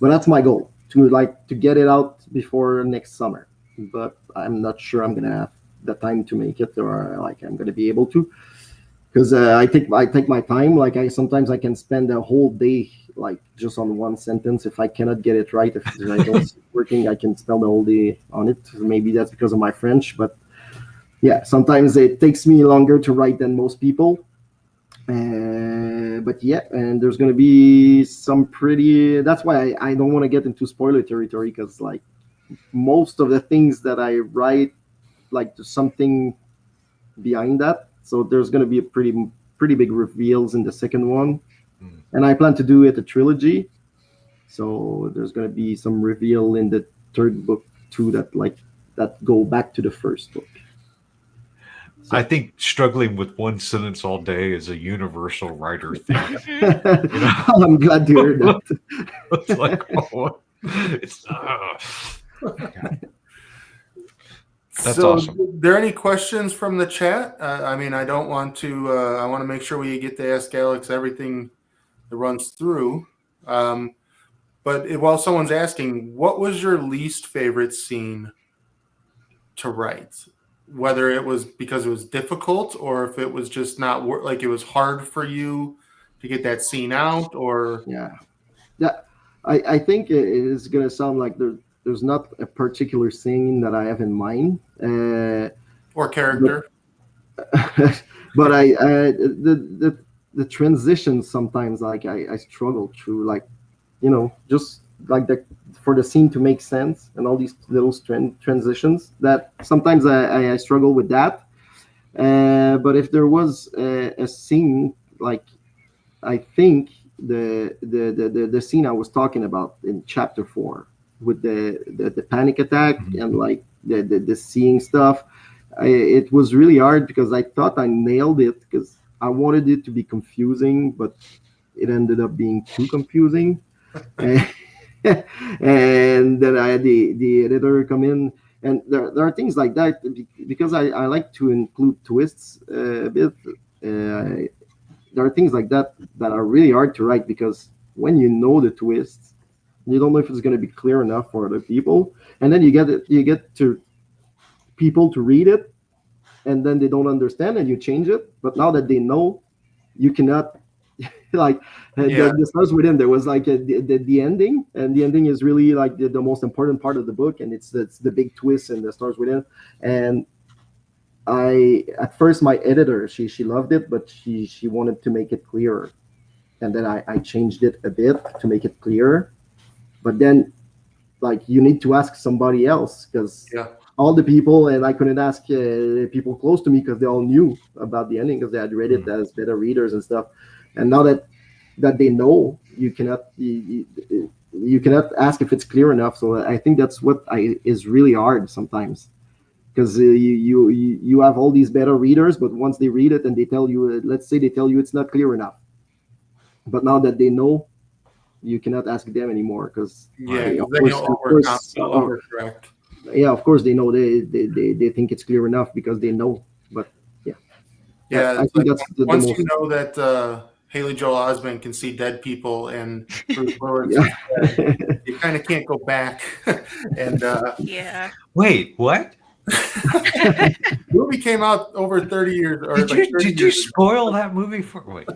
But that's my goal to get it out before next summer. But I'm not sure I'm gonna have the time to make it, or I'm gonna be able to. Because I take my time. Sometimes I can spend a whole day just on one sentence. If I cannot get it right, if I don't see it working, I can spend the whole day on it. Maybe that's because of my French, but yeah, sometimes it takes me longer to write than most people. But yeah, and there's gonna be some pretty. That's why I don't want to get into spoiler territory because most of the things that I write, there's something behind that. So there's going to be a pretty big reveals in the second one, and I plan to do it a trilogy. So there's going to be some reveal in the third book too that go back to the first book. So. I think struggling with one sentence all day is a universal writer thing. I'm glad to hear that. It's like, it's. That's awesome. Are there any questions from the chat? I don't want to. I want to make sure we get to ask Alex everything that runs through. But while someone's asking, what was your least favorite scene to write? Whether it was because it was difficult, or if it was just not it was hard for you to get that scene out, or yeah. I think it is going to sound like there's not a particular scene that I have in mind, or character, but the transitions sometimes I struggle through, just for the scene to make sense and all these little transitions that sometimes I struggle with that. But if there was a scene I think the scene I was talking about in chapter 4. With the panic attack and the seeing stuff, it was really hard because I thought I nailed it because I wanted it to be confusing, but it ended up being too confusing. And then I had the editor come in, and there are things like that because I like to include twists a bit. There are things like that are really hard to write because when you know the twists, you don't know if it's going to be clear enough for other people, and then you get to people to read it, and then they don't understand, and you change it. But now that they know, you cannot the Stars Within. There was the ending, and the ending is really the most important part of the book, and it's the big twist in the Stars Within. And at first my editor she loved it, but she wanted to make it clearer, and then I changed it a bit to make it clearer. But then, you need to ask somebody else because all the people, and I couldn't ask people close to me because they all knew about the ending because they had read it as beta readers and stuff. And now that they know, you cannot ask if it's clear enough. So I think that's what is really hard sometimes, because you have all these beta readers, but once they read it and they tell you, let's say they tell you it's not clear enough, but now that they know, you cannot ask them anymore because overcorrect. Yeah, of course they know they think it's clear enough because they know. But I think that's once you know that Haley Joel Osment can see dead people and Bruce Willis, you kind of can't go back. And wait, what? The movie came out over 30 years. Or Did you spoil that movie for? Wait.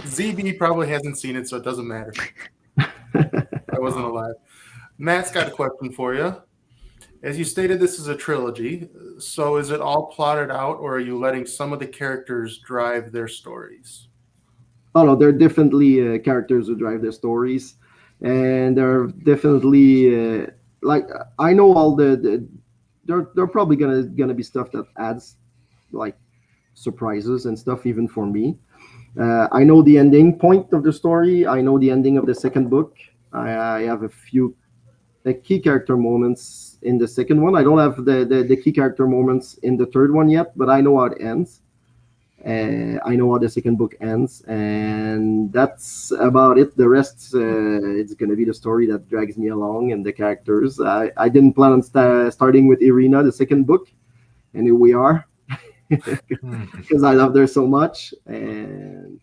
ZB probably hasn't seen it, so it doesn't matter. I wasn't alive. Matt's got a question for you. As you stated, this is a trilogy. So is it all plotted out, or are you letting some of the characters drive their stories? Oh no, there are definitely characters who drive their stories, and there are definitely like I know all the they're probably gonna be stuff that adds like surprises and stuff even for me. I know the ending point of the story. I know the ending of the second book. I have a few key character moments in the second one. I don't have the key character moments in the third one yet, but I know how it ends. I know how the second book ends, and that's about it. The rest, it's going to be the story that drags me along and the characters. I didn't plan on starting with Irina, the second book, and here we are. Because I love her so much, and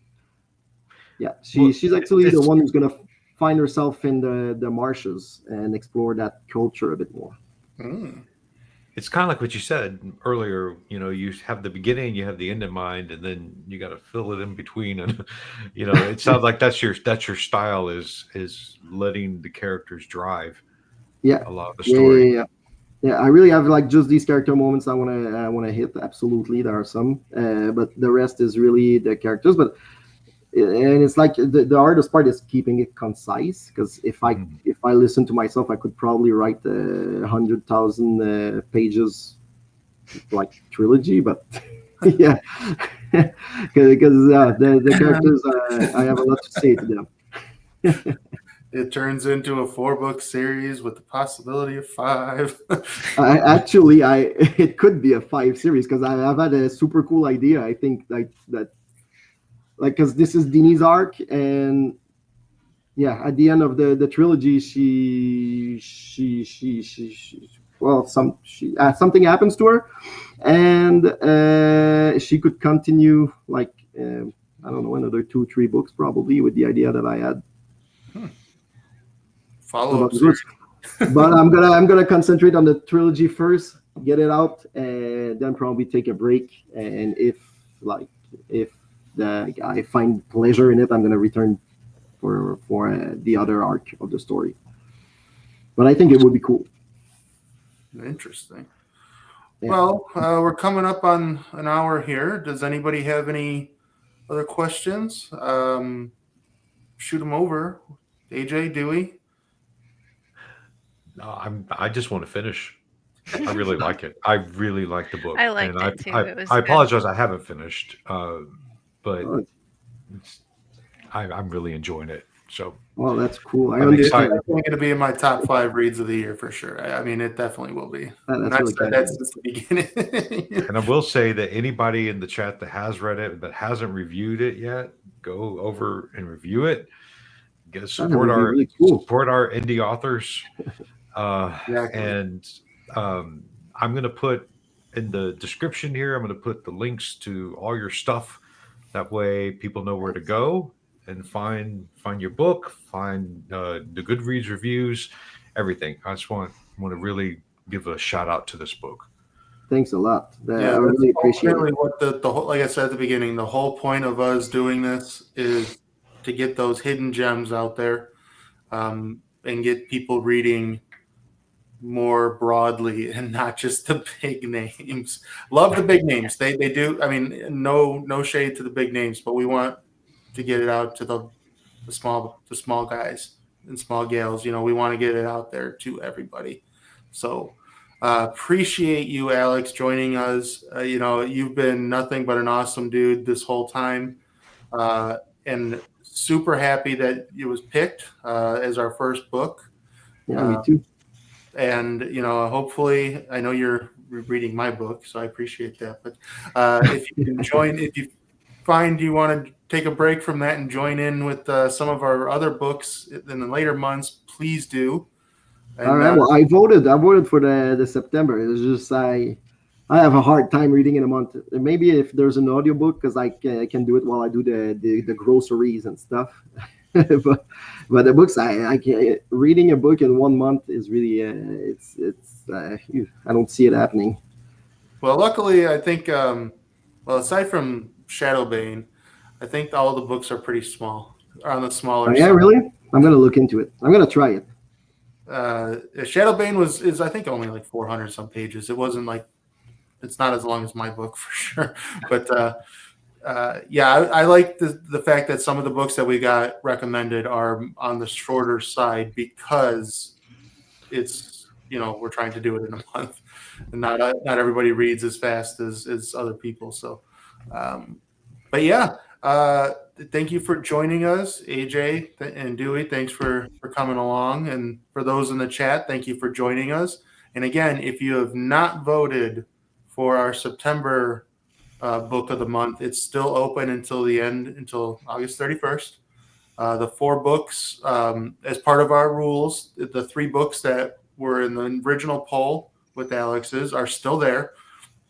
she's actually the one who's gonna find herself in the marshes and explore that culture a bit more. It's kind of like what you said earlier. You have the beginning, you have the end in mind, and then you got to fill it in between. And it sounds like that's your style is letting the characters drive. A lot of the story. Yeah, I really have like just these character moments I wanna hit. Absolutely, there are some, but the rest is really the characters. But and it's like the hardest part is keeping it concise, because if I listen to myself, I could probably write 100,000 pages like trilogy. But yeah, because the characters, I have a lot to say to them. It turns into a 4-book series with the possibility of 5. It could be a 5 series, because I've had a super cool idea. I think like that, because this is Dini's arc, and at the end of the trilogy, something happens to her, and she could continue like I don't know, another 2-3 books probably with the idea that I had. Follow-up. But I'm gonna concentrate on the trilogy first, get it out, and then probably take a break. And if I find pleasure in it, I'm gonna return for the other arc of the story. But I think it would be cool. Interesting. Yeah. Well, we're coming up on an hour here. Does anybody have any other questions? Shoot them over. AJ, Dewey? No, I just want to finish. I really like it. I really like the book. I liked it too. I apologize I haven't finished, but I'm really enjoying it. So, well, that's cool. It's definitely going to be in my top 5 reads of the year for sure. I mean, it definitely will be. I've said that since the beginning. And I will say that anybody in the chat that has read it but hasn't reviewed it yet, go over and review it. Support our indie authors. And I'm going to put in the description here, I'm going to put the links to all your stuff. That way people know where to go and find your book, find the Goodreads reviews, everything. I just want to really give a shout out to this book. Thanks a lot. I really appreciate it. What the whole, like I said at the beginning, the whole point of us doing this is to get those hidden gems out there, and get people reading more broadly and not just the big names. Love the big names. They do. I mean, no shade to the big names, but we want to get it out to the small guys and small gals. We want to get it out there to everybody. So Appreciate you, Alex, joining us. You've been nothing but an awesome dude this whole time, and super happy that it was picked as our first book. Yeah, me too. And hopefully, I know you're reading my book, so I appreciate that. But if you can join, if you find you want to take a break from that and join in with some of our other books in the later months, please do. And, all right. Well, I voted. I voted for the September. It's just I have a hard time reading in a month. Maybe if there's an audiobook, because I can do it while I do the groceries and stuff. but the books I can, reading a book in 1 month is really I don't see it happening. Well, luckily, I think aside from Shadowbane, I think all the books are pretty small, on the smaller yeah, side. really? I'm gonna look into it. I'm gonna try it. Shadowbane is I think only like 400 some pages. It wasn't like, it's not as long as my book for sure, but I like the fact that some of the books that we got recommended are on the shorter side, because it's we're trying to do it in a month, and not everybody reads as fast as other people. So, but yeah. Thank you for joining us, AJ and Dewey. Thanks for coming along. And for those in the chat, thank you for joining us. And again, if you have not voted for our September book of the month, it's still open until the end, until August 31st. The 4 books, as part of our rules, the 3 books that were in the original poll with Alex's are still there.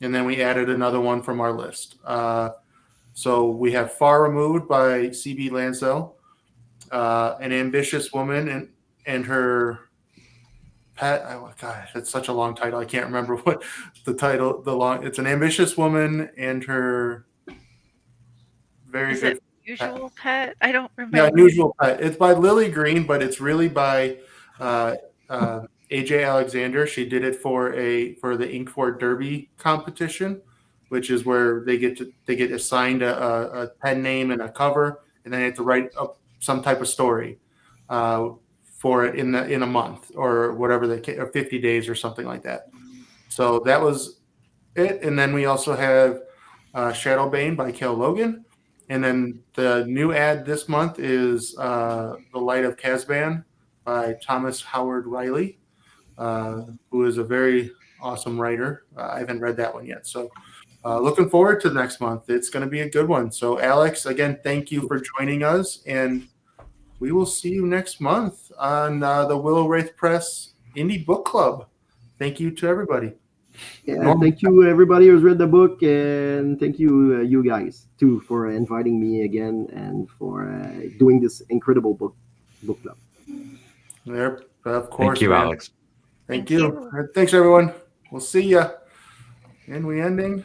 And then we added another one from our list. So we have Far Removed by C.B. Lansell, An Ambitious Woman and Her Pet. Oh, God, that's such a long title. I can't remember what the title. It's An Ambitious Woman and Her Very Is Good it Usual Pet? I don't remember. Yeah, Unusual Pet. It's by Lily Green, but it's really by AJ Alexander. She did it for the Inkford Derby competition, which is where they get assigned a pen name and a cover, and then they have to write up some type of story for it in a month or whatever or 50 days or something like that. So that was it. And then we also have Shadowbane by Kel Logan. And then the new ad this month is The Light of Casban by Thomas Howard Riley, who is a very awesome writer. I haven't read that one yet. So looking forward to next month. It's going to be a good one. So Alex, again, thank you for joining us. And we will see you next month on the Willow Wraith Press Indie Book Club. Thank you to everybody. Yeah, thank you everybody who's read the book, and thank you you guys too for inviting me again and for doing this incredible book club. There, of course. Thank you, man. Alex. Thank you. Thanks, everyone. We'll see ya. And we ending.